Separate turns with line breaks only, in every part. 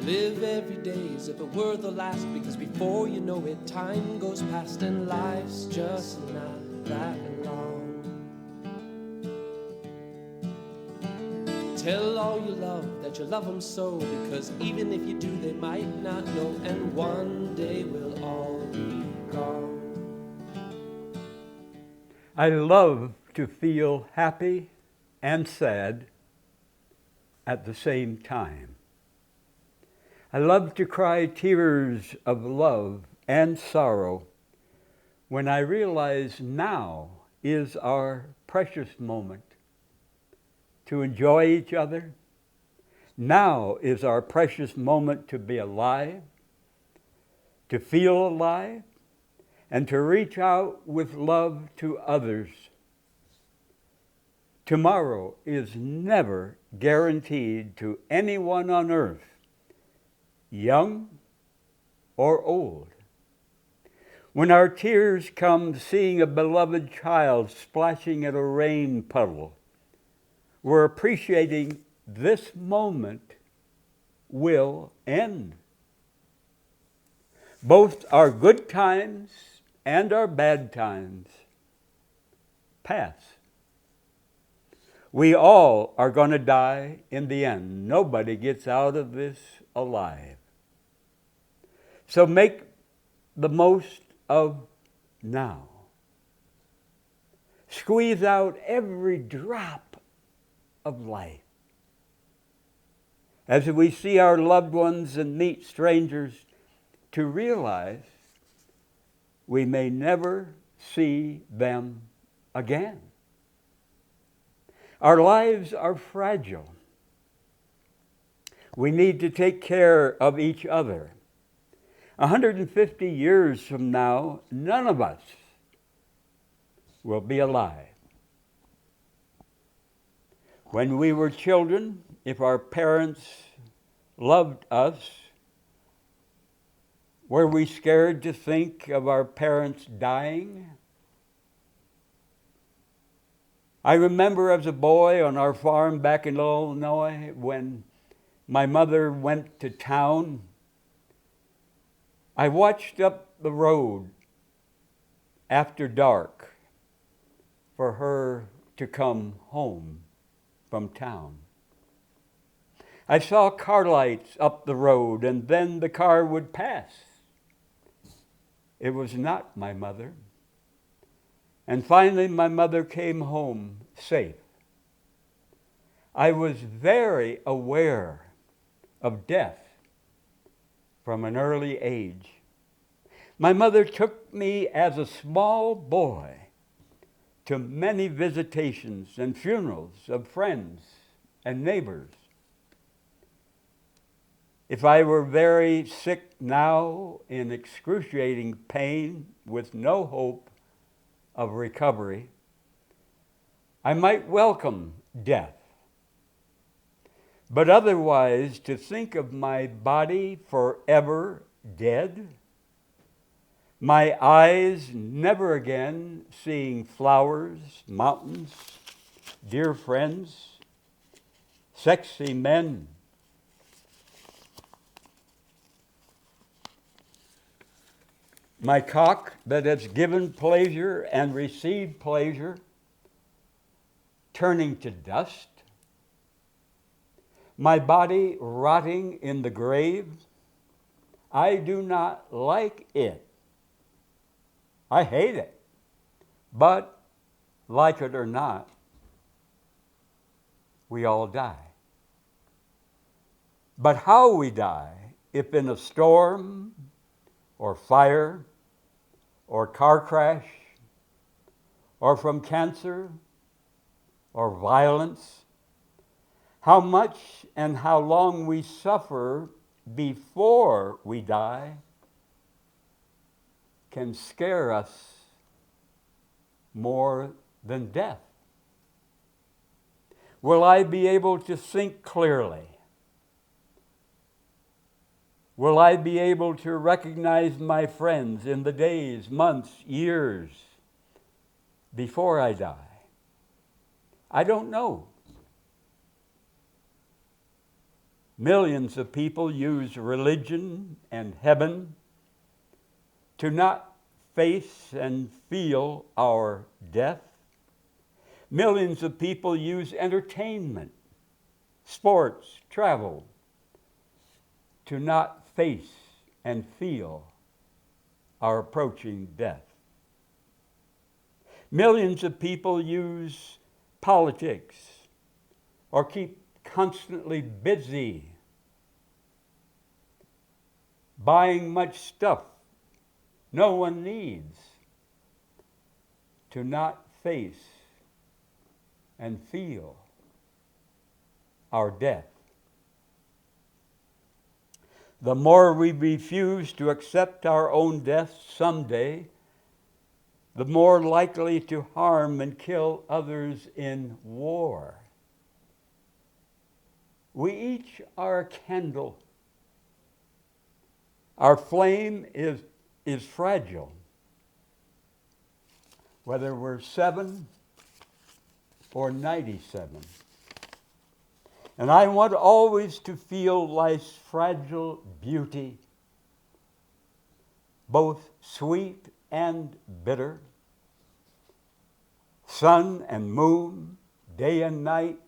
Live every day as if it were the last, because before you know it, time goes past and life's just not that long. Tell all you love that you love them so, because even if you do, they might not know, and one day we'll all be gone.
I love to feel happy and sad at the same time. I love to cry tears of love and sorrow when I realize now is our precious moment to enjoy each other. Now is our precious moment to be alive, to feel alive, and to reach out with love to others. Tomorrow is never guaranteed to anyone on earth, young or old. When our tears come seeing a beloved child splashing in a rain puddle, we're appreciating this moment will end. Both our good times and our bad times pass. We all are going to die in the end. Nobody gets out of this alive. So make the most of now. Squeeze out every drop of life. As we see our loved ones and meet strangers, to realize we may never see them again. Our lives are fragile. We need to take care of each other. 150 years from now, none of us will be alive. When we were children, if our parents loved us, were we scared to think of our parents dying? I remember as a boy on our farm back in Illinois when my mother went to town, I watched up the road after dark for her to come home from town. I saw car lights up the road, and then the car would pass. It was not my mother. And finally, my mother came home safe. I was very aware of death from an early age. My mother took me as a small boy to many visitations and funerals of friends and neighbors. If I were very sick now in excruciating pain with no hope of recovery, I might welcome death. But otherwise, to think of my body forever dead, my eyes never again seeing flowers, mountains, dear friends, sexy men, my cock that has given pleasure and received pleasure turning to dust, my body rotting in the grave. I do not like it. I hate it. But, like it or not, we all die. But how we die, if in a storm or fire or car crash or from cancer or violence, how much and how long we suffer before we die can scare us more than death. Will I be able to think clearly? Will I be able to recognize my friends in the days, months, years before I die? I don't know. Millions of people use religion and heaven to not face and feel our death. Millions of people use entertainment, sports, travel to not face and feel our approaching death. Millions of people use politics or keep constantly busy buying much stuff no one needs to not face and feel our death. The more we refuse to accept our own death someday, the more likely to harm and kill others in war. We each are a candle. Our flame is fragile. Whether we're 7 or 97. And I want always to feel life's fragile beauty, both sweet and bitter, sun and moon, day and night,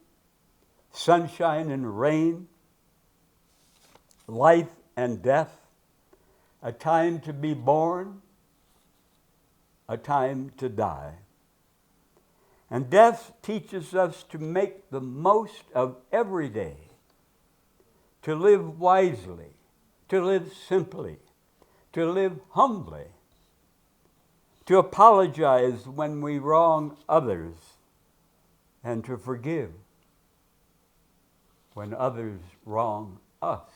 sunshine and rain, life and death, a time to be born, a time to die. And death teaches us to make the most of every day, to live wisely, to live simply, to live humbly, to apologize when we wrong others, and to forgive when others wrong us.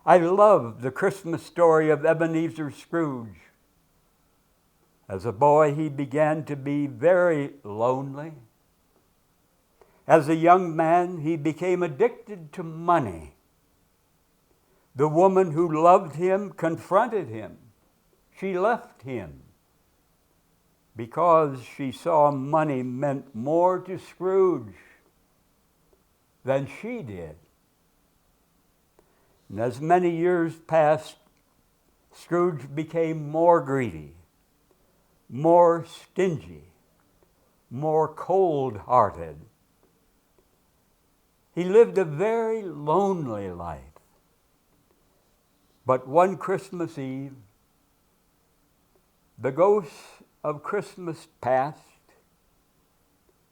I love the Christmas story of Ebenezer Scrooge. As a boy, he began to be very lonely. As a young man, he became addicted to money. The woman who loved him confronted him. She left him because she saw money meant more to Scrooge than she did. And as many years passed, Scrooge became more greedy, more stingy, more cold-hearted. He lived a very lonely life. But one Christmas Eve, the ghosts of Christmas past,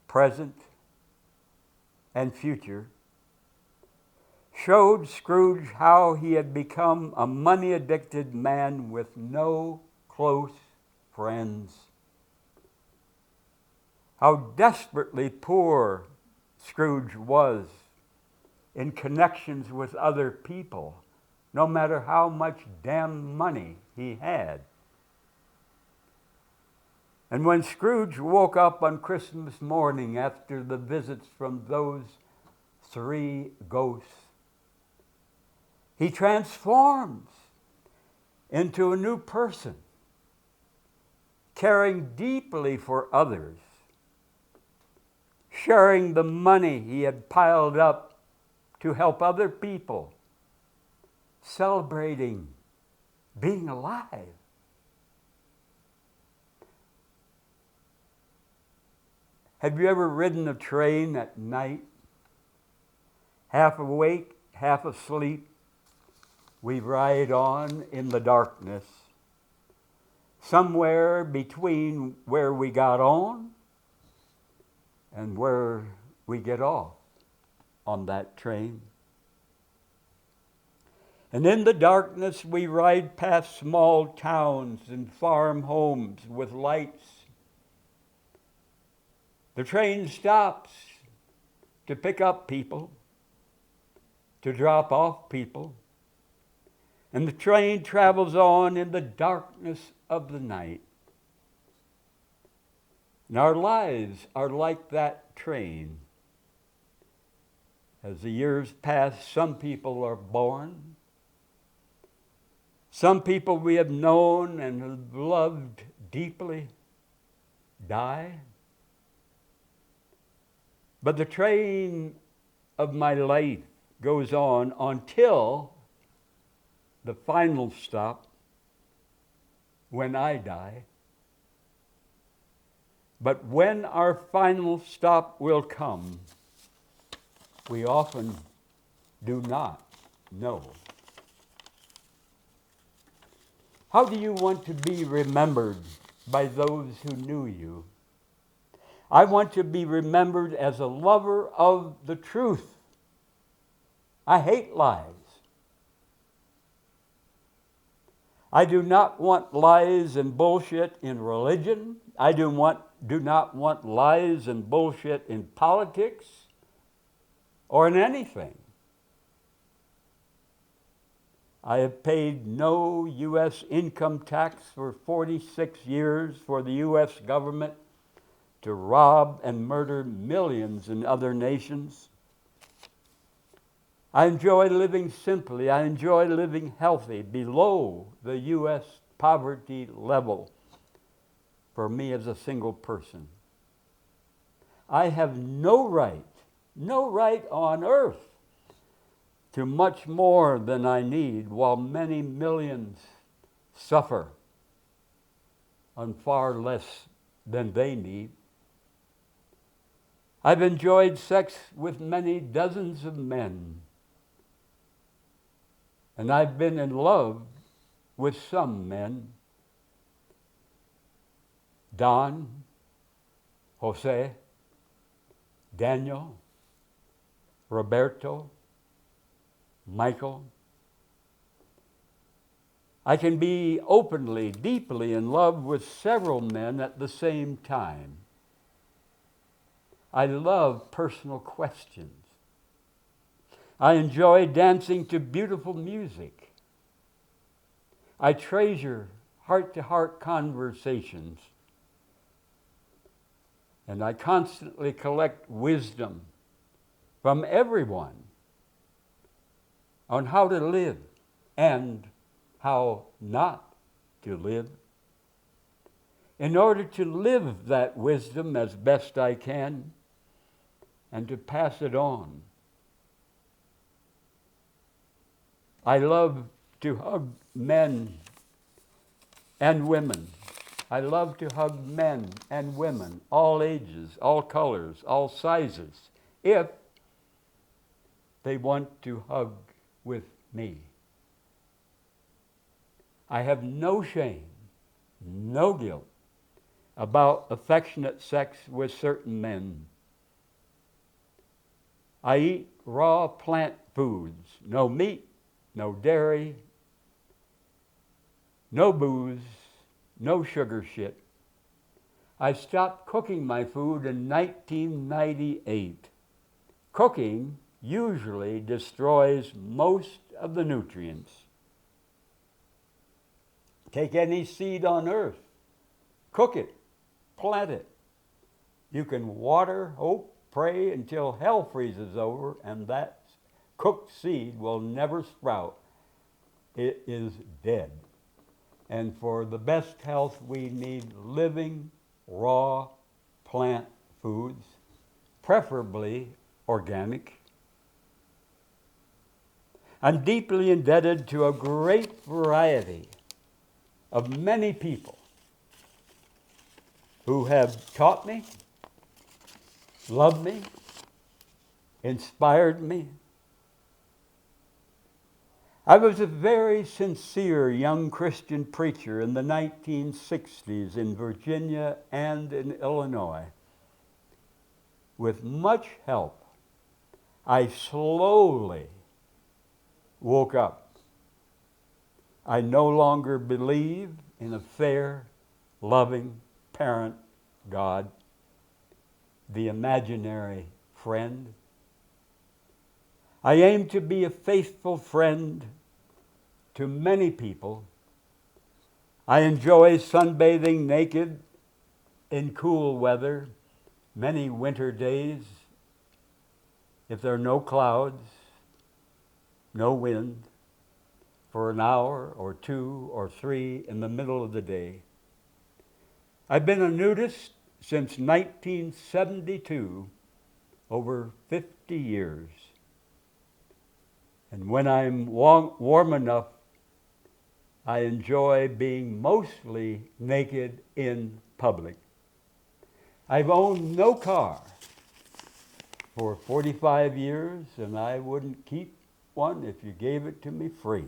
present, and future showed Scrooge how he had become a money-addicted man with no close friends. How desperately poor Scrooge was in connections with other people, no matter how much damn money he had. And when Scrooge woke up on Christmas morning after the visits from those 3 ghosts, he transforms into a new person, caring deeply for others, sharing the money he had piled up to help other people, celebrating being alive. Have you ever ridden a train at night? Half awake, half asleep, we ride on in the darkness, somewhere between where we got on and where we get off on that train. And in the darkness, we ride past small towns and farm homes with lights. The train stops to pick up people, to drop off people, and the train travels on in the darkness of the night. And our lives are like that train. As the years pass, some people are born. Some people we have known and have loved deeply die. But the train of my life goes on until the final stop when I die. But when our final stop will come, we often do not know. How do you want to be remembered by those who knew you? I want to be remembered as a lover of the truth. I hate lies. I do not want lies and bullshit in religion. I do not want lies and bullshit in politics or in anything. I have paid no U.S. income tax for 46 years for the U.S. government to rob and murder millions in other nations. I enjoy living simply. I enjoy living healthy, below the U.S. poverty level for me as a single person. I have no right on earth to much more than I need, while many millions suffer on far less than they need. I've enjoyed sex with many dozens of men, and I've been in love with some men. Don, Jose, Daniel, Roberto, Michael. I can be openly, deeply in love with several men at the same time. I love personal questions. I enjoy dancing to beautiful music. I treasure heart-to-heart conversations. And I constantly collect wisdom from everyone on how to live and how not to live. In order to live that wisdom as best I can and to pass it on. I love to hug men and women. I love to hug men and women, all ages, all colors, all sizes, if they want to hug with me. I have no shame, no guilt about affectionate sex with certain men. I eat raw plant foods, no meat, no dairy, no booze, no sugar shit. I stopped cooking my food in 1998. Cooking usually destroys most of the nutrients. Take any seed on earth, cook it, plant it. You can water, hope, pray until hell freezes over, and that cooked seed will never sprout. It is dead. And for the best health, we need living, raw plant foods, preferably organic. I'm deeply indebted to a great variety of many people who have taught me, loved me, inspired me. I was a very sincere young Christian preacher in the 1960s in Virginia and in Illinois. With much help, I slowly woke up. I no longer believe in a fair, loving parent God, the imaginary friend. I aim to be a faithful friend to many people. I enjoy sunbathing naked in cool weather, many winter days, if there are no clouds, no wind, for an hour or 2 or 3 in the middle of the day. I've been a nudist since 1972, over 50 years. And when I'm warm enough, I enjoy being mostly naked in public. I've owned no car for 45 years, and I wouldn't keep one if you gave it to me free.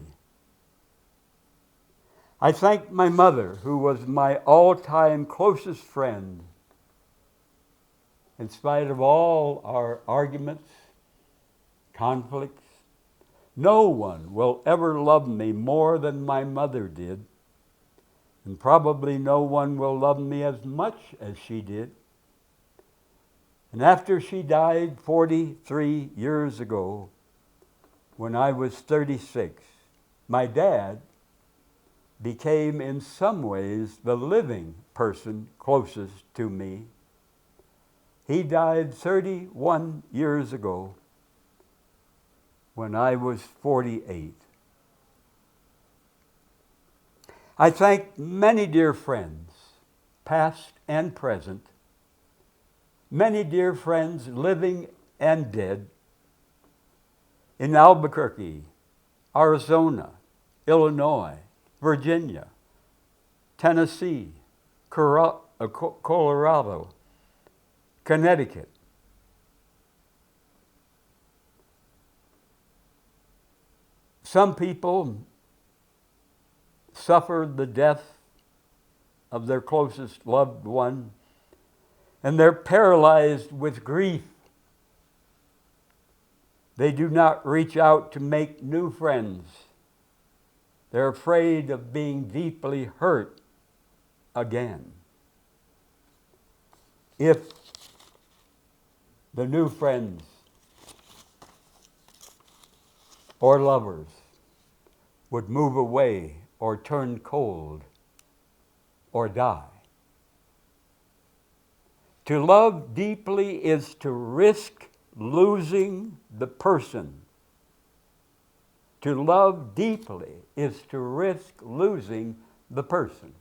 I thank my mother, who was my all-time closest friend. In spite of all our arguments, conflicts, no one will ever love me more than my mother did, and probably no one will love me as much as she did. And after she died 43 years ago, when I was 36, my dad became in some ways the living person closest to me. He died 31 years ago when I was 48. I thank many dear friends, past and present, many dear friends living and dead in Albuquerque, Arizona, Illinois, Virginia, Tennessee, Colorado, Connecticut. Some people suffered the death of their closest loved one, and they're paralyzed with grief. They do not reach out to make new friends. They're afraid of being deeply hurt again. If the new friends or lovers would move away or turn cold or die. To love deeply is to risk losing the person. To love deeply is to risk losing the person.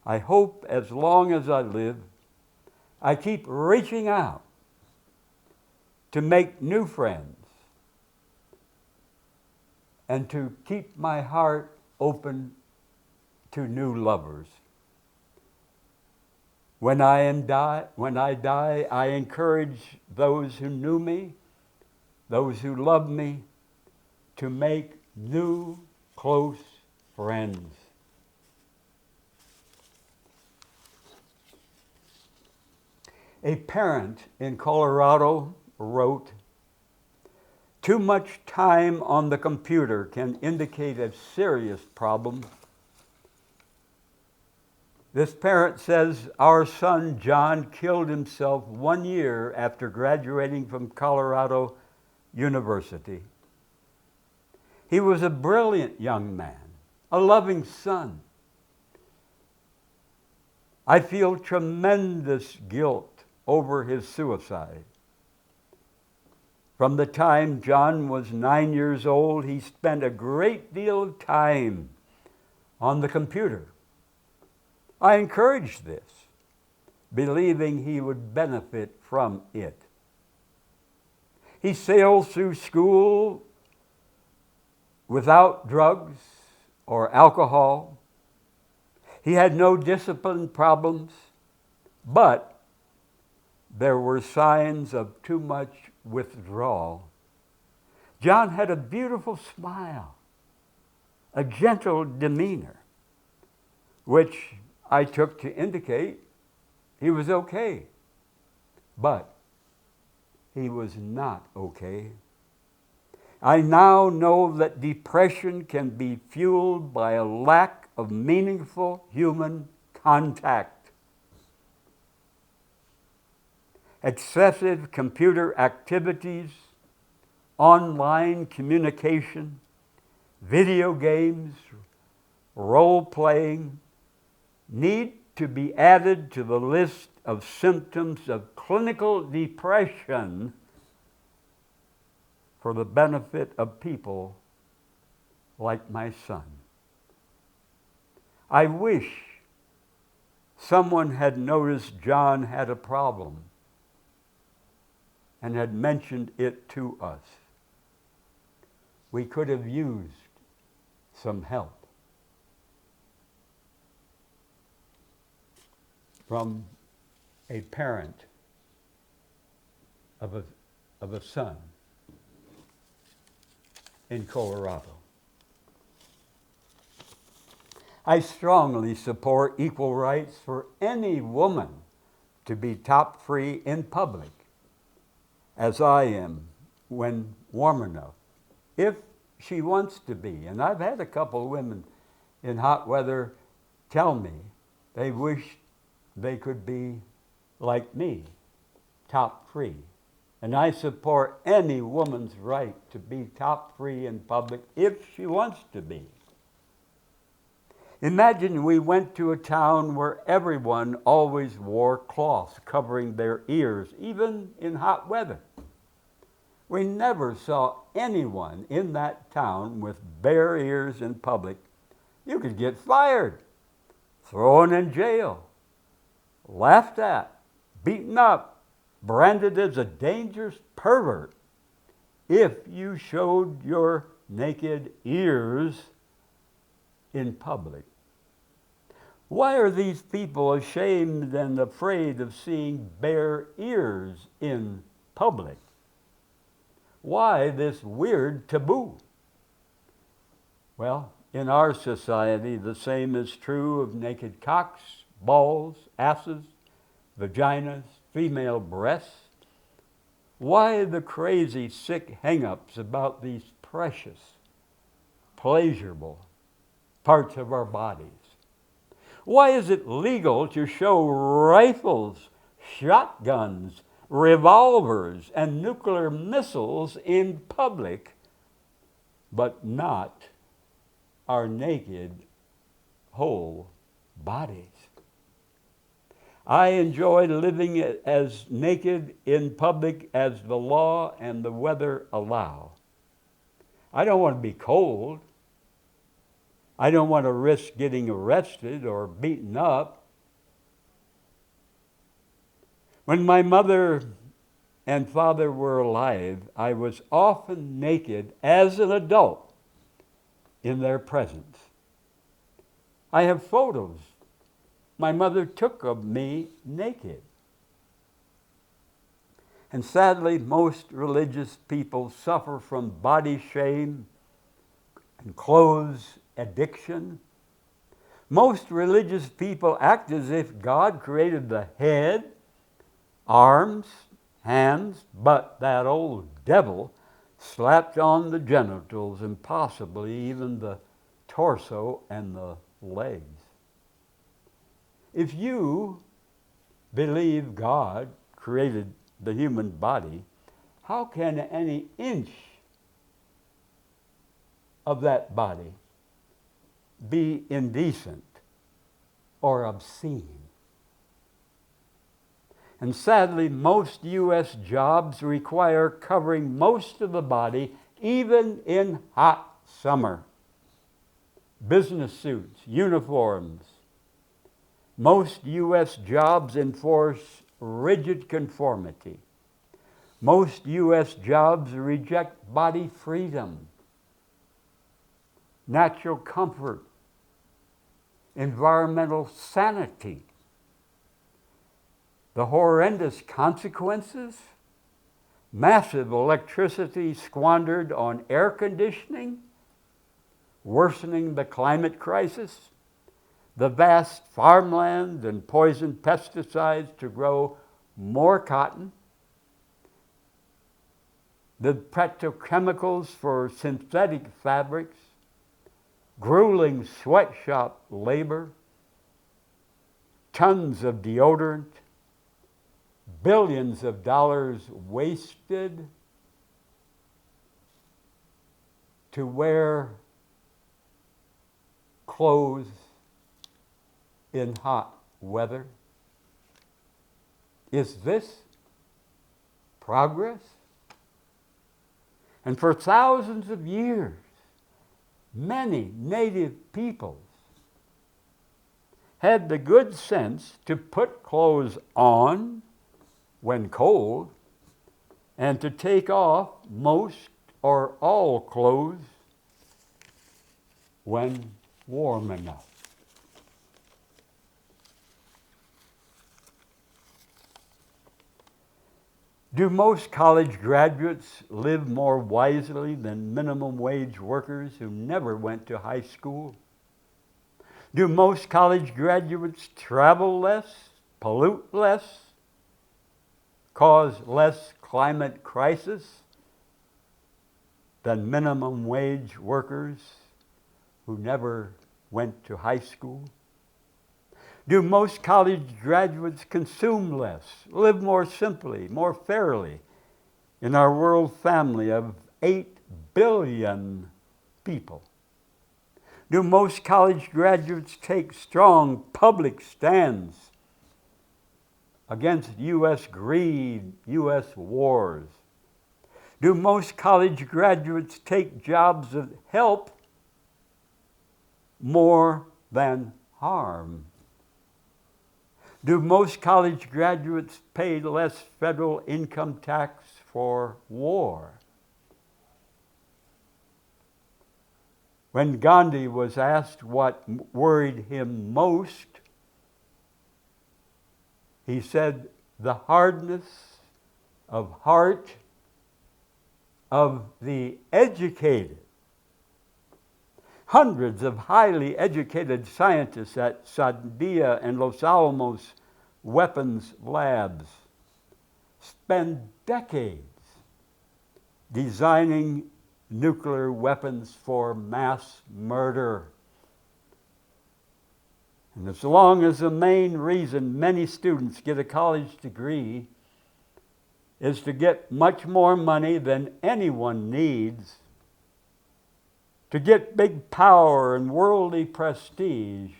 I hope as long as I live, I keep reaching out to make new friends and to keep my heart open to new lovers. When I die, I encourage those who knew me, those who love me, to make new, close friends. A parent in Colorado wrote, "Too much time on the computer can indicate a serious problem." This parent says, "Our son John killed himself 1 year after graduating from Colorado University. He was a brilliant young man, a loving son. I feel tremendous guilt over his suicide. From the time John was 9 years old, he spent a great deal of time on the computer. I encouraged this, believing he would benefit from it. He sailed through school without drugs or alcohol. He had no discipline problems, but there were signs of too much withdrawal. John had a beautiful smile, a gentle demeanor, which I took to indicate he was okay. But he was not okay. I now know that depression can be fueled by a lack of meaningful human contact. Excessive computer activities, online communication, video games, role-playing need to be added to the list of symptoms of clinical depression for the benefit of people like my son. I wish someone had noticed John had a problem and had mentioned it to us. We could have used some help from a parent of a son in Colorado. I strongly support equal rights for any woman to be top free in public, as I am when warm enough, if she wants to be. And I've had a couple of women in hot weather tell me they wish they could be like me, top free. And I support any woman's right to be top free in public if she wants to be. Imagine we went to a town where everyone always wore cloths covering their ears, even in hot weather. We never saw anyone in that town with bare ears in public. You could get fired, thrown in jail, laughed at, beaten up, branded as a dangerous pervert if you showed your naked ears in public. Why are these people ashamed and afraid of seeing bare ears in public? Why this weird taboo? Well, in our society, the same is true of naked cocks, balls, asses, vaginas, female breasts. Why the crazy, sick hang-ups about these precious, pleasurable parts of our bodies? Why is it legal to show rifles, shotguns, revolvers, and nuclear missiles in public, but not our naked, whole bodies? I enjoy living as naked in public as the law and the weather allow. I don't want to be cold. I don't want to risk getting arrested or beaten up. When my mother and father were alive, I was often naked as an adult in their presence. I have photos my mother took of me naked. And sadly, most religious people suffer from body shame and clothes addiction. Most religious people act as if God created the head, arms, hands, but that old devil slapped on the genitals and possibly even the torso and the legs. If you believe God created the human body, how can any inch of that body be indecent or obscene? And sadly, most U.S. jobs require covering most of the body, even in hot summer. Business suits, uniforms. Most U.S. jobs enforce rigid conformity. Most U.S. jobs reject body freedom, natural comfort, environmental sanity. The horrendous consequences, massive electricity squandered on air conditioning, worsening the climate crisis, the vast farmland and poisoned pesticides to grow more cotton, the petrochemicals for synthetic fabrics, grueling sweatshop labor, tons of deodorant, billions of dollars wasted to wear clothes in hot weather. Is this progress? And for thousands of years, many native peoples had the good sense to put clothes on when cold and to take off most or all clothes when warm enough. Do most college graduates live more wisely than minimum wage workers who never went to high school? Do most college graduates travel less, pollute less, cause less climate crisis than minimum wage workers who never went to high school? Do most college graduates consume less, live more simply, more fairly in our world family of 8 billion people? Do most college graduates take strong public stands against U.S. greed, U.S. wars? Do most college graduates take jobs that help more than harm? Do most college graduates pay less federal income tax for war? When Gandhi was asked what worried him most, he said, the hardness of heart of the educated. Hundreds of highly educated scientists at Sandia and Los Alamos weapons labs spend decades designing nuclear weapons for mass murder. And as long as the main reason many students get a college degree is to get much more money than anyone needs, to get big power and worldly prestige,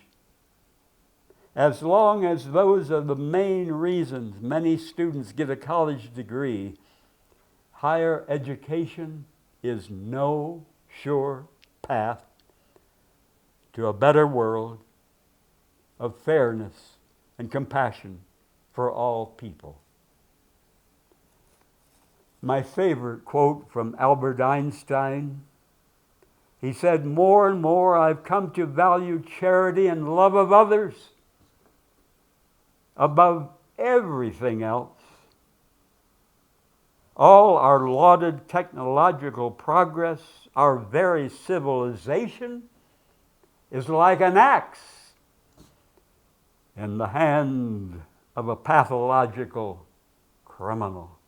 as long as those are the main reasons many students get a college degree, higher education is no sure path to a better world of fairness and compassion for all people. My favorite quote from Albert Einstein, he said, more and more I've come to value charity and love of others above everything else. All our lauded technological progress, our very civilization, is like an axe in the hand of a pathological criminal.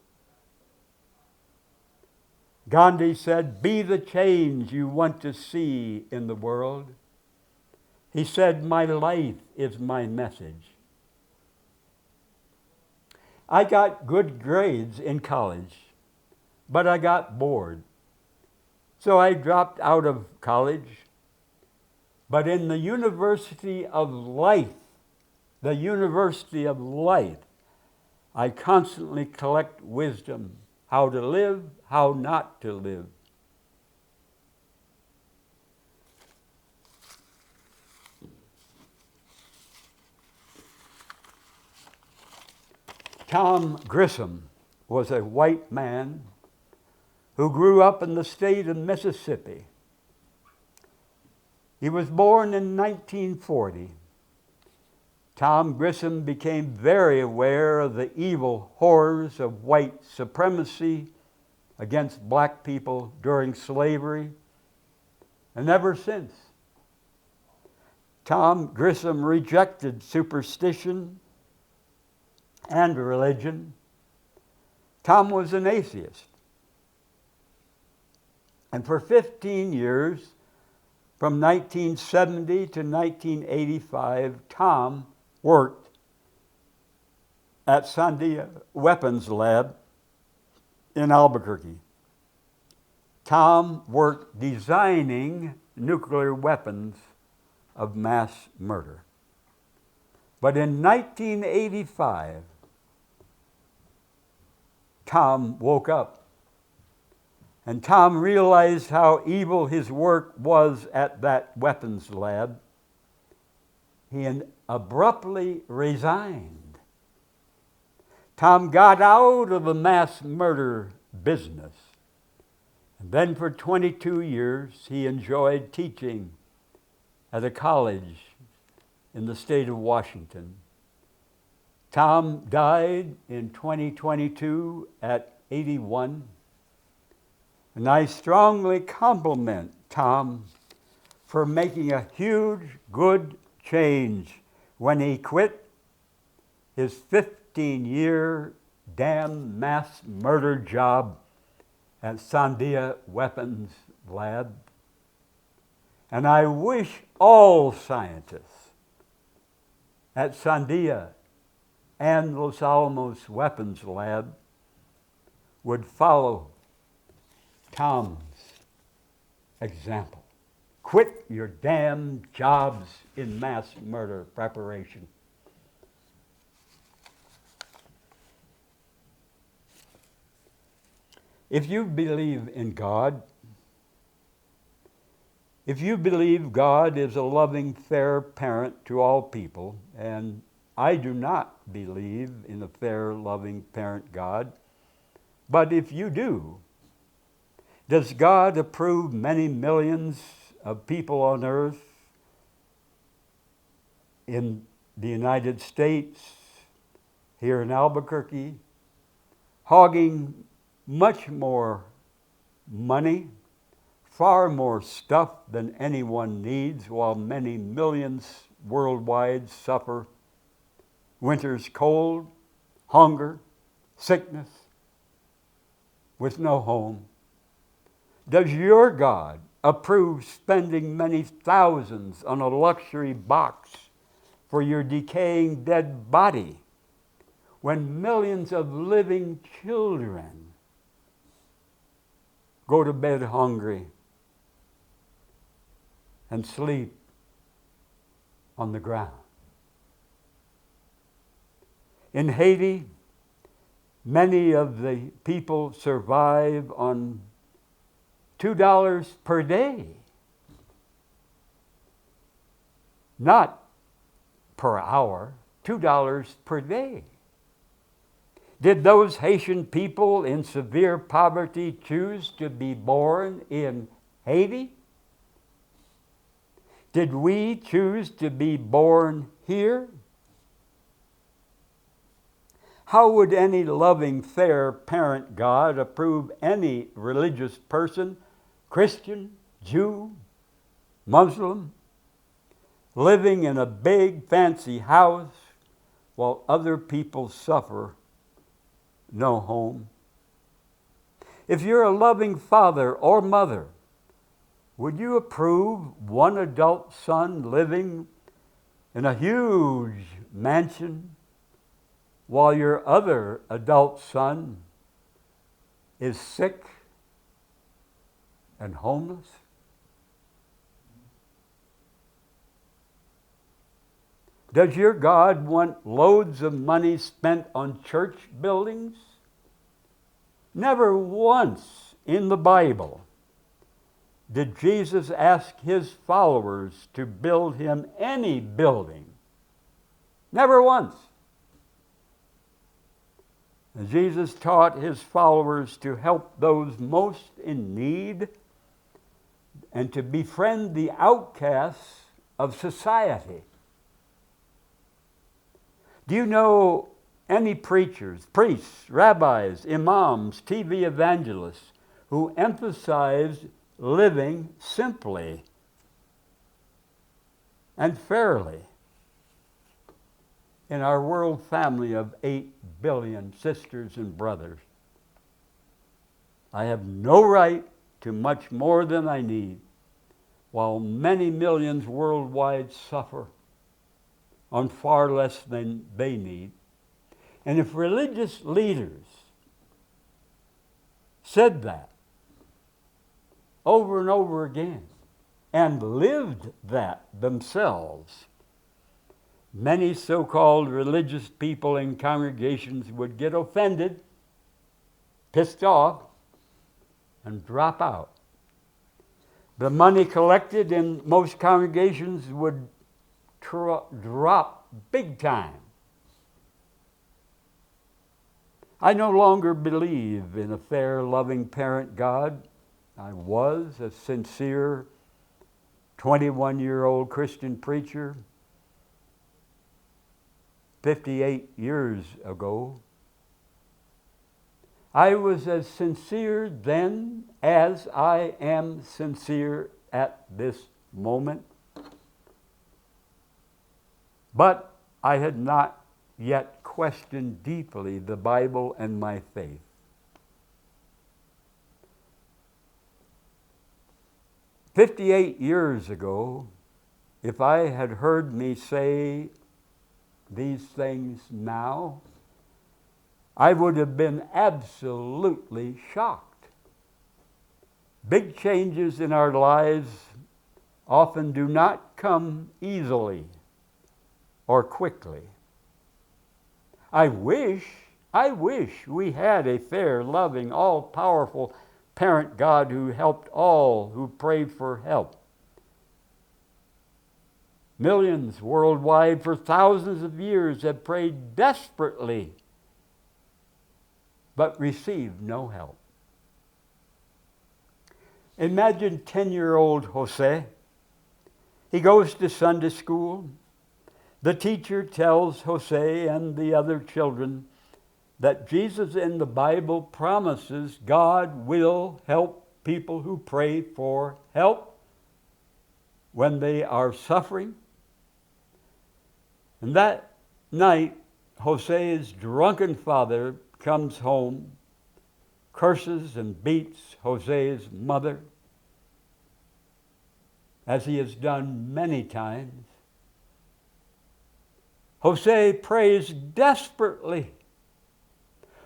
Gandhi said, be the change you want to see in the world. He said, my life is my message. I got good grades in college, but I got bored. So I dropped out of college. But in the University of Life, I constantly collect wisdom, how to live, how not to live. Tom Grissom was a white man who grew up in the state of Mississippi. He was born in 1940. Tom Grissom became very aware of the evil horrors of white supremacy against black people during slavery, and ever since. Tom Grissom rejected superstition and religion. Tom was an atheist. And for 15 years, from 1970 to 1985, Tom worked at Sandia Weapons Lab in Albuquerque. Tom worked designing nuclear weapons of mass murder. But in 1985, Tom woke up, and Tom realized how evil his work was at that weapons lab. He abruptly resigned. Tom got out of the mass murder business. And then for 22 years, he enjoyed teaching at a college in the state of Washington. Tom died in 2022 at 81. And I strongly compliment Tom for making a huge, good change when he quit his 15-year damn mass murder job at Sandia Weapons Lab. And I wish all scientists at Sandia and Los Alamos Weapons Lab would follow Tom's example. Quit your damn jobs in mass murder preparation. If you believe in God, if you believe God is a loving, fair parent to all people, and I do not believe in a fair, loving parent God, but if you do, does God approve many millions of people on earth in the United States, here in Albuquerque, hogging much more money, far more stuff than anyone needs, while many millions worldwide suffer winter's cold, hunger, sickness, with no home? Does your God approve spending many thousands on a luxury box for your decaying dead body when millions of living children go to bed hungry and sleep on the ground? In Haiti, many of the people survive on $2 per day, not per hour, $2 per day. Did those Haitian people in severe poverty choose to be born in Haiti? Did we choose to be born here? How would any loving, fair parent God approve any religious person, Christian, Jew, Muslim, living in a big fancy house while other people suffer no home? If you're a loving father or mother, would you approve one adult son living in a huge mansion while your other adult son is sick and homeless? Does your God want loads of money spent on church buildings? Never once in the Bible did Jesus ask his followers to build him any building. Never once. And Jesus taught his followers to help those most in need and to befriend the outcasts of society. Do you know any preachers, priests, rabbis, imams, TV evangelists who emphasize living simply and fairly in our world family of 8 billion sisters and brothers? I have no right to much more than I need, while many millions worldwide suffer on far less than they need. And if religious leaders said that over and over again and lived that themselves, many so-called religious people in congregations would get offended, pissed off, and drop out. The money collected in most congregations would drop big time. I no longer believe in a fair, loving parent God. I was a sincere 21-year-old Christian preacher 58 years ago. I was as sincere then as I am sincere at this moment. But I had not yet questioned deeply the Bible and my faith. "58 years ago, if I had heard me say these things now, I would have been absolutely shocked. Big changes in our lives often do not come easily or quickly. I wish we had a fair, loving, all-powerful parent God who helped all who prayed for help. Millions worldwide for thousands of years have prayed desperately, but received no help. Imagine 10-year-old Jose. He goes to Sunday school. The teacher tells Jose and the other children that Jesus in the Bible promises God will help people who pray for help when they are suffering. And that night, Jose's drunken father comes home, curses and beats Jose's mother, as he has done many times. Jose prays desperately.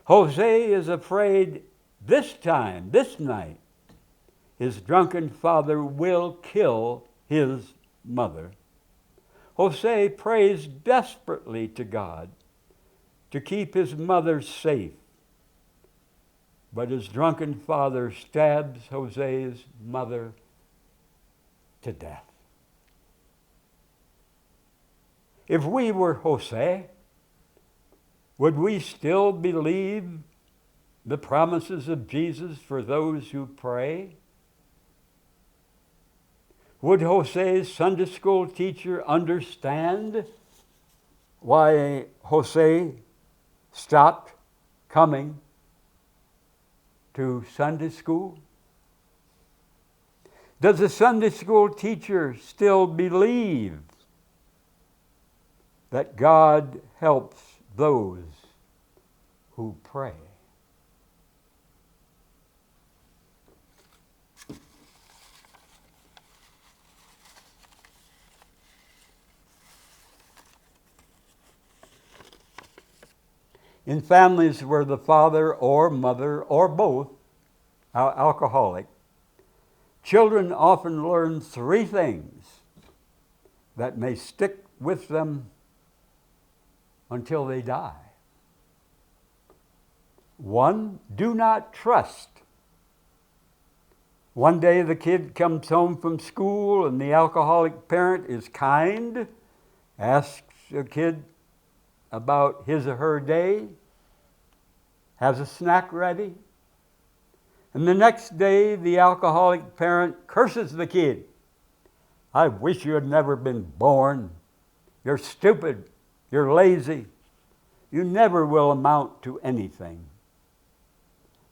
Jose is afraid this night, his drunken father will kill his mother. Jose prays desperately to God to keep his mother safe. But his drunken father stabs Jose's mother to death. If we were Jose, would we still believe the promises of Jesus for those who pray? Would Jose's Sunday school teacher understand why Jose stopped coming to Sunday school? Does the Sunday school teacher still believe that God helps those who pray? In families where the father or mother or both are alcoholic, children often learn three things that may stick with them until they die. 1, do not trust. One day the kid comes home from school and the alcoholic parent is kind, asks the kid about his or her day, has a snack ready. And the next day the alcoholic parent curses the kid. I wish you had never been born. You're stupid. You're lazy. You never will amount to anything.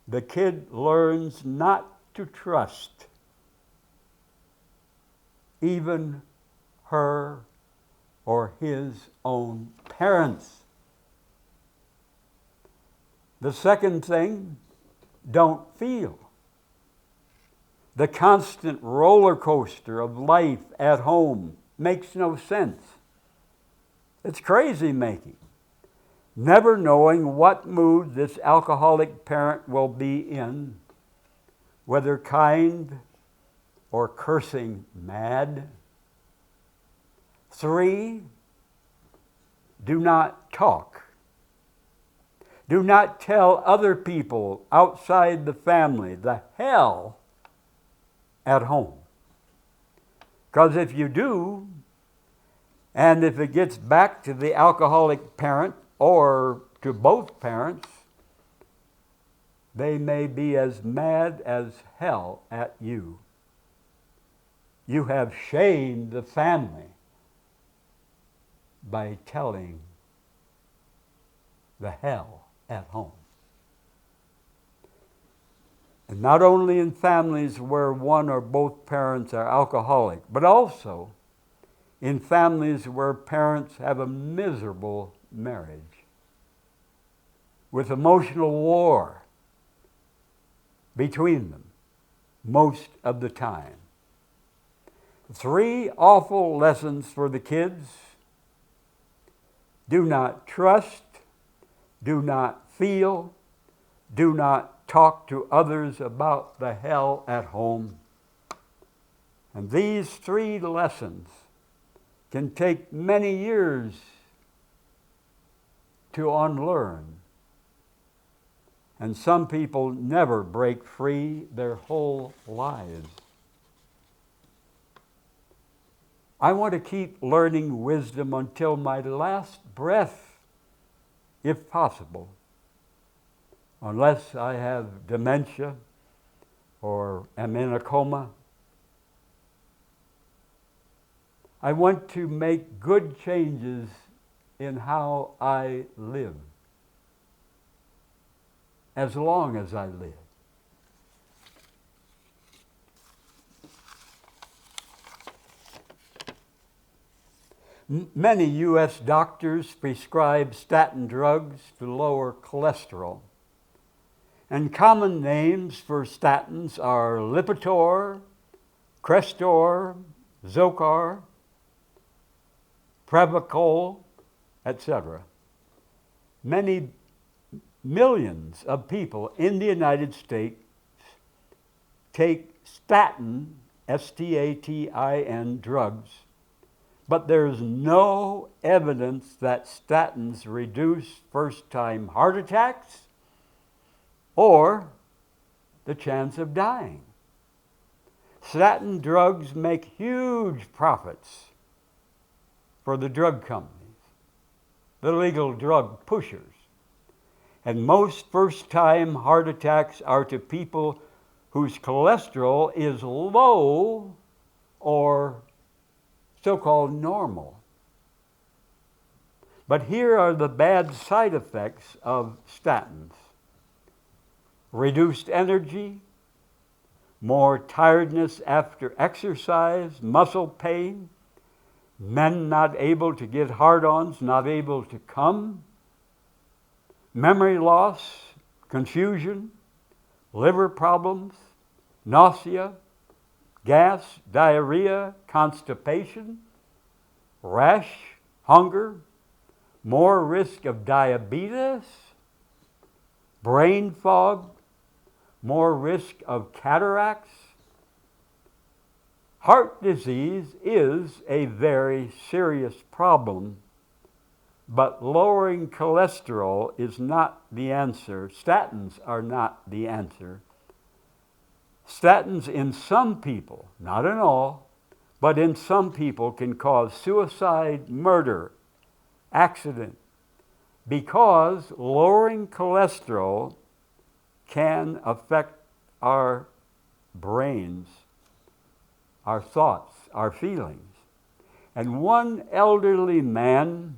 The kid learns not to trust even her or his own parents. The second thing, don't feel. The constant roller coaster of life at home makes no sense. It's crazy making. Never knowing what mood this alcoholic parent will be in, whether kind or cursing mad. 3, do not talk. Do not tell other people outside the family the hell at home. Because if you do, and if it gets back to the alcoholic parent or to both parents, they may be as mad as hell at you. You have shamed the family by telling the hell at home. And not only in families where one or both parents are alcoholic, but also in families where parents have a miserable marriage with emotional war between them most of the time. 3 awful lessons for the kids. Do not trust, do not feel, do not talk to others about the hell at home. And these 3 lessons can take many years to unlearn. And some people never break free their whole lives. I want to keep learning wisdom until my last breath, if possible, unless I have dementia or am in a coma. I want to make good changes in how I live, as long as I live. Many U.S. doctors prescribe statin drugs to lower cholesterol. And common names for statins are Lipitor, Crestor, Zocor, Prevacol, etc. Many millions of people in the United States take statin, S-T-A-T-I-N, drugs, but there's no evidence that statins reduce first-time heart attacks or the chance of dying. Statin drugs make huge profits for the drug companies, the legal drug pushers. And most first-time heart attacks are to people whose cholesterol is low or so-called normal. But here are the bad side effects of statins. Reduced energy, more tiredness after exercise, muscle pain, men not able to get hard-ons, not able to come, memory loss, confusion, liver problems, nausea, gas, diarrhea, constipation, rash, hunger, more risk of diabetes, brain fog, more risk of cataracts. Heart disease is a very serious problem, but lowering cholesterol is not the answer. Statins are not the answer. Statins in some people, not in all, but in some people can cause suicide, murder, accident, because lowering cholesterol can affect our brains, our thoughts, our feelings. And one elderly man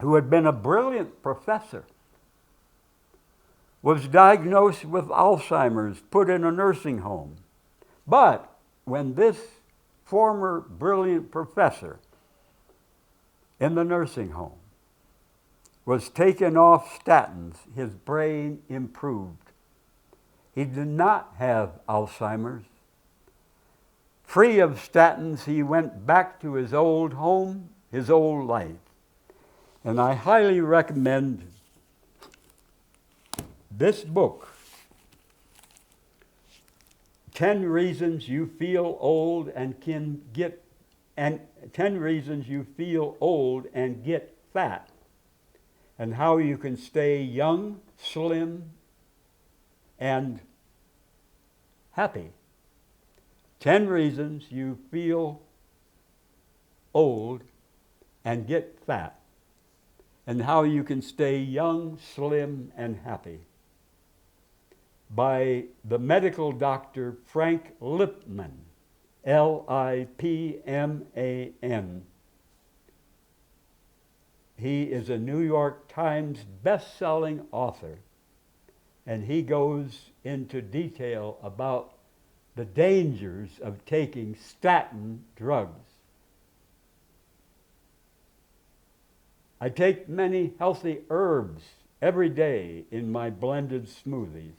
who had been a brilliant professor was diagnosed with Alzheimer's, put in a nursing home. But when this former brilliant professor in the nursing home was taken off statins, his brain improved. He did not have Alzheimer's. Free of statins, he went back to his old home, his old life. And I highly recommend this book, 10 Reasons You Feel Old and 10 Reasons You Feel Old and Get Fat, and how you can stay young, slim, and happy. 10 Reasons You Feel Old and Get Fat, and how you can stay young, slim, and happy. by the medical doctor Frank Lipman, Lipman. He is a New York Times best-selling author, and he goes into detail about the dangers of taking statin drugs. I take many healthy herbs every day in my blended smoothies.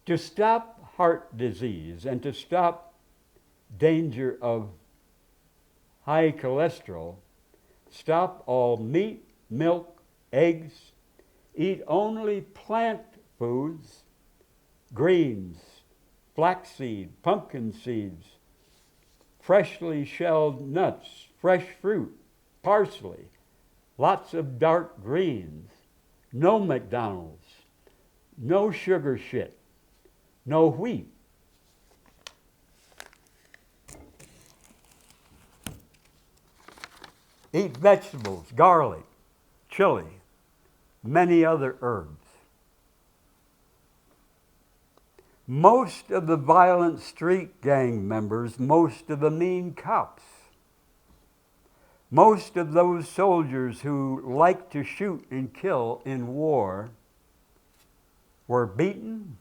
To stop heart disease and to stop danger of high cholesterol, stop all meat, milk, eggs, eat only plant foods, greens, flaxseed, pumpkin seeds, freshly shelled nuts, fresh fruit, parsley, lots of dark greens, no McDonald's, no sugar shit, no wheat. Eat vegetables, garlic, chili, many other herbs. Most of the violent street gang members, most of the mean cops, most of those soldiers who like to shoot and kill in war were beaten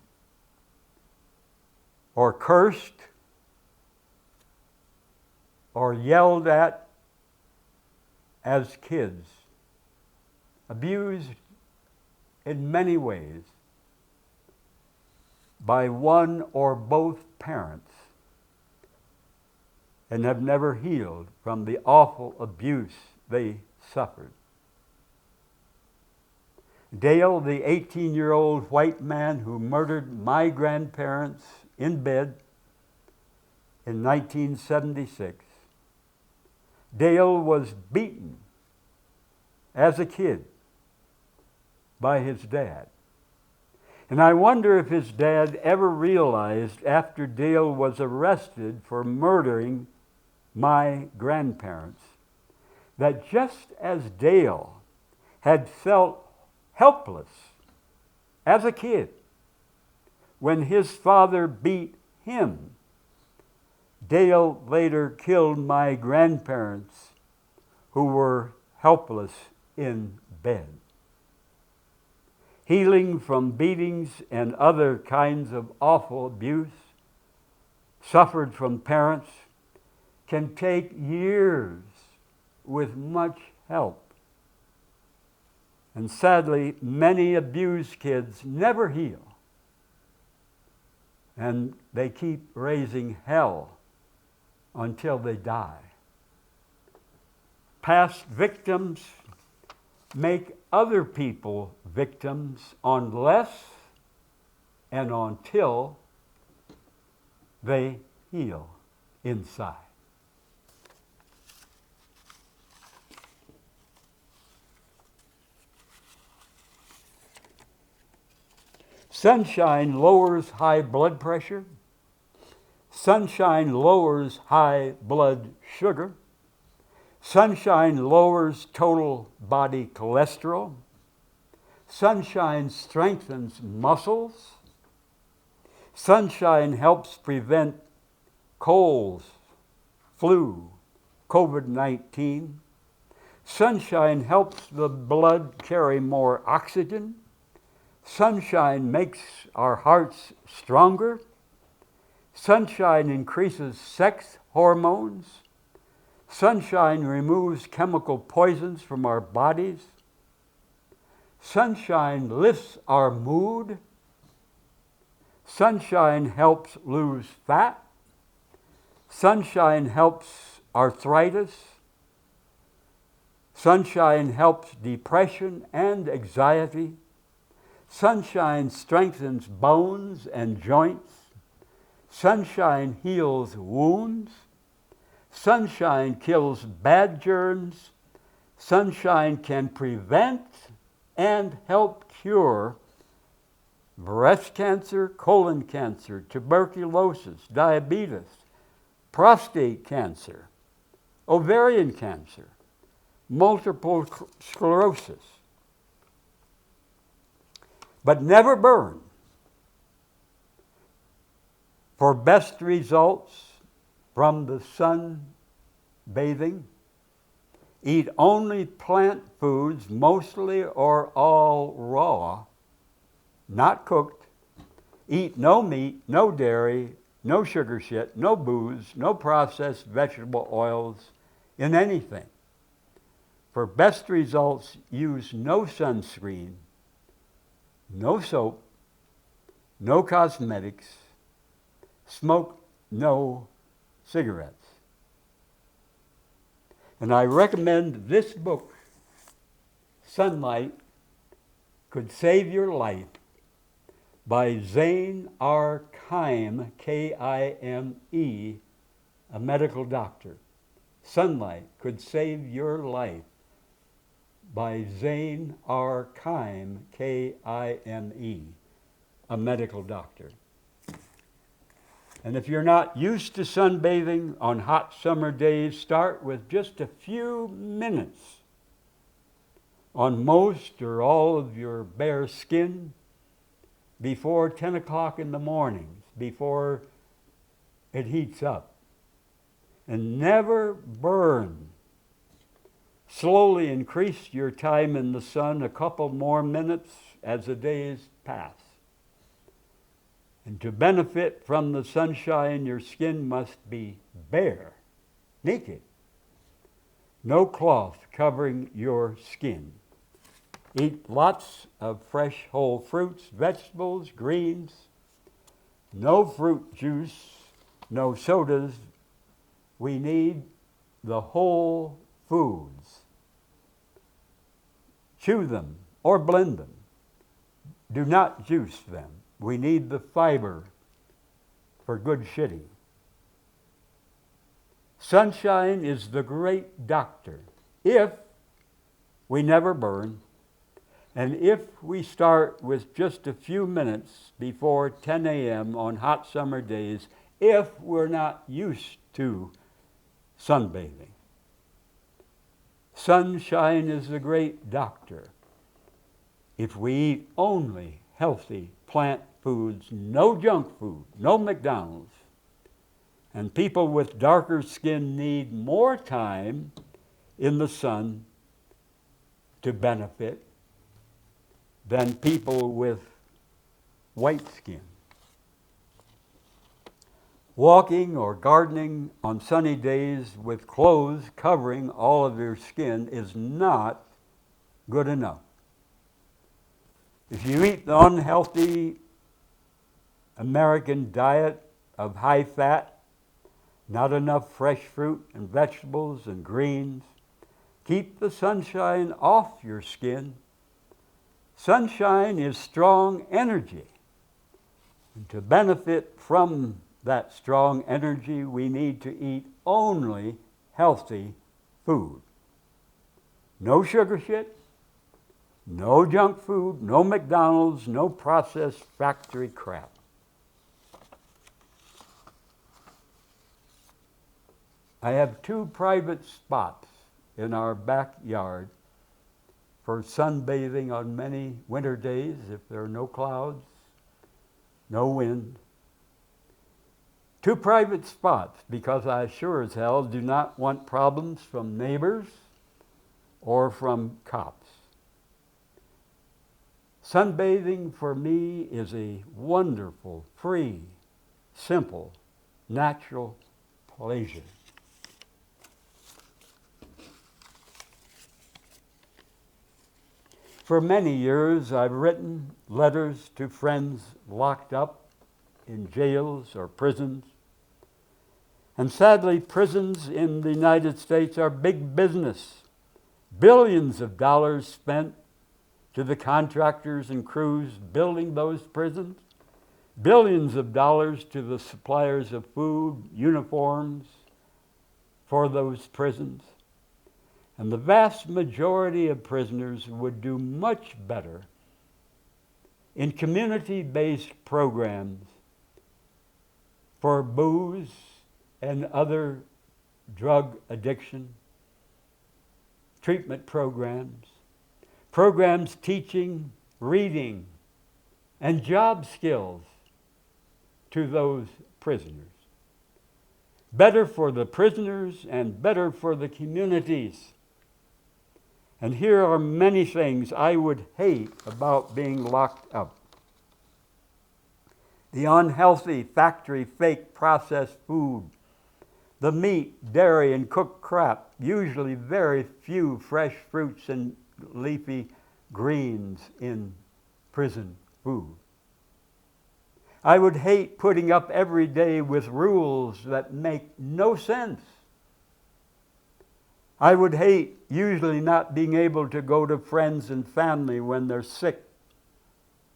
or cursed or yelled at as kids, abused in many ways by one or both parents, and have never healed from the awful abuse they suffered. Dale, the 18-year-old white man who murdered my grandparents in bed in 1976, Dale was beaten as a kid by his dad. And I wonder if his dad ever realized after Dale was arrested for murdering my grandparents that just as Dale had felt helpless as a kid when his father beat him, Dale later killed my grandparents who were helpless in bed. Healing from beatings and other kinds of awful abuse suffered from parents can take years with much help. And sadly, many abused kids never heal. And they keep raising hell until they die. Past victims make other people victims unless and until they heal inside. Sunshine lowers high blood pressure. Sunshine lowers high blood sugar. Sunshine lowers total body cholesterol. Sunshine strengthens muscles. Sunshine helps prevent colds, flu, COVID-19. Sunshine helps the blood carry more oxygen. Sunshine makes our hearts stronger. Sunshine increases sex hormones. Sunshine removes chemical poisons from our bodies. Sunshine lifts our mood. Sunshine helps lose fat. Sunshine helps arthritis. Sunshine helps depression and anxiety. Sunshine strengthens bones and joints. Sunshine heals wounds. Sunshine kills bad germs. Sunshine can prevent and help cure breast cancer, colon cancer, tuberculosis, diabetes, prostate cancer, ovarian cancer, multiple sclerosis. But never burn For best results from the sun bathing, eat only plant foods, mostly or all raw, not cooked. Eat no meat, no dairy, no sugar shit, no booze, no processed vegetable oils in anything. For best results, use no sunscreen, no soap, no cosmetics, smoke no cigarettes. And I recommend this book, Sunlight Could Save Your Life, by Zane R. Kime, K-I-M-E, a medical doctor. Sunlight Could Save Your Life, by Zane R. Kime, K-I-M-E, a medical doctor. And if you're not used to sunbathing on hot summer days, start with just a few minutes on most or all of your bare skin before 10 o'clock in the morning, before it heats up. And never burn. Slowly increase your time in the sun a couple more minutes as the days pass. And to benefit from the sunshine, your skin must be bare, naked. No cloth covering your skin. Eat lots of fresh whole fruits, vegetables, greens. No fruit juice, no sodas. We need the whole foods. Chew them or blend them. Do not juice them. We need the fiber for good shitting. Sunshine is the great doctor if we never burn, and if we start with just a few minutes before 10 a.m. on hot summer days, if we're not used to sunbathing. Sunshine is the great doctor if we eat only healthy plant foods, no junk food, no McDonald's. And people with darker skin need more time in the sun to benefit than people with white skin. Walking or gardening on sunny days with clothes covering all of your skin is not good enough. If you eat the unhealthy American diet of high fat, not enough fresh fruit and vegetables and greens, keep the sunshine off your skin. Sunshine is strong energy. And to benefit from that strong energy, we need to eat only healthy food. No sugar shit, no junk food, no McDonald's, no processed factory crap. I have 2 private spots in our backyard for sunbathing on many winter days if there are no clouds, no wind. 2 private spots because I sure as hell do not want problems from neighbors or from cops. Sunbathing for me is a wonderful, free, simple, natural pleasure. For many years, I've written letters to friends locked up in jails or prisons. And sadly, prisons in the United States are big business. Billions of dollars spent to the contractors and crews building those prisons. Billions of dollars to the suppliers of food, uniforms for those prisons. And the vast majority of prisoners would do much better in community-based programs for booze and other drug addiction, treatment programs teaching reading and job skills to those prisoners. Better for the prisoners and better for the communities. And here are many things I would hate about being locked up. The unhealthy factory fake processed food, the meat, dairy, and cooked crap, usually very few fresh fruits and leafy greens in prison food. I would hate putting up every day with rules that make no sense. I would hate usually not being able to go to friends and family when they're sick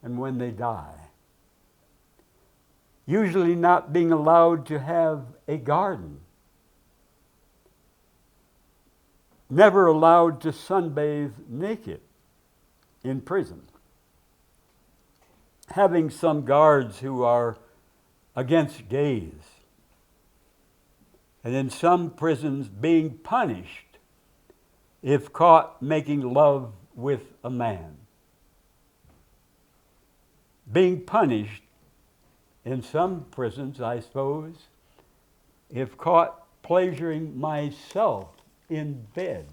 and when they die. Usually not being allowed to have a garden. Never allowed to sunbathe naked in prison. Having some guards who are against gays. And in some prisons being punished if caught making love with a man. Being punished in some prisons, I suppose, if caught pleasuring myself in bed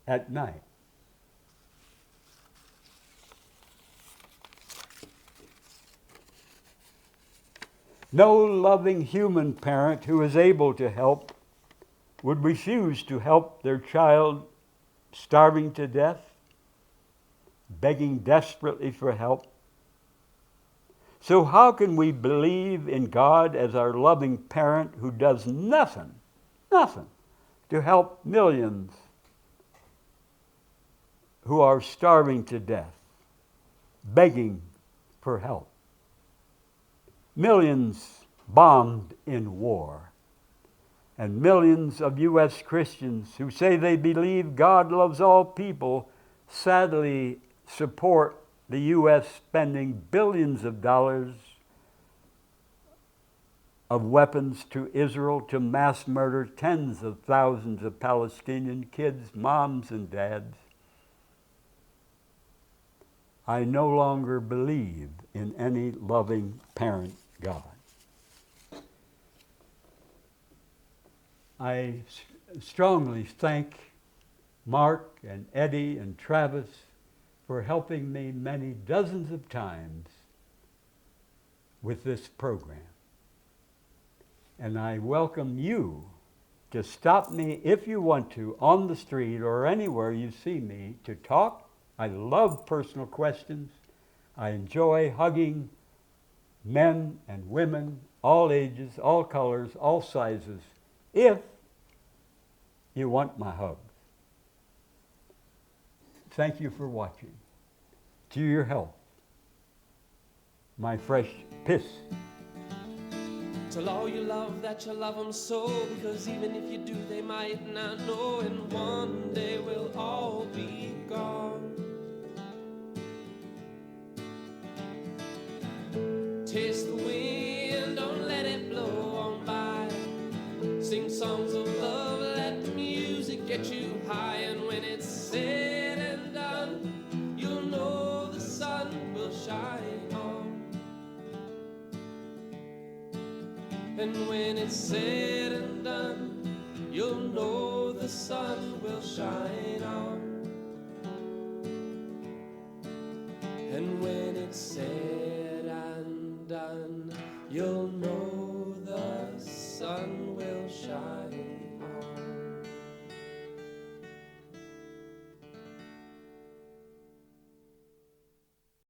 at night. No loving human parent who is able to help would refuse to help their child starving to death, begging desperately for help. So how can we believe in God as our loving parent who does nothing to help millions who are starving to death, begging for help? Millions bombed in war, and millions of U.S. Christians who say they believe God loves all people sadly support the U.S. spending billions of dollars of weapons to Israel to mass murder tens of thousands of Palestinian kids, moms, and dads. I no longer believe in any loving parent God. I strongly thank Mark and Eddie and Travis for helping me many dozens of times with this program. And I welcome you to stop me if you want to on the street or anywhere you see me to talk. I love personal questions. I enjoy hugging men and women, all ages, all colors, all sizes, if you want my hugs. Thank you for watching. To your health, my fresh piss.
Tell all you love that you love them so, because even if you do, they might not know, and one day we'll all be gone. Taste the wind, don't let it blow on by. Sing songs of love, let the music get you high, and when it's said and done, you'll know the sun will shine on. And when it's said and done, you'll know the sun will shine on. And when it's said and done, you'll know the sun will shine on.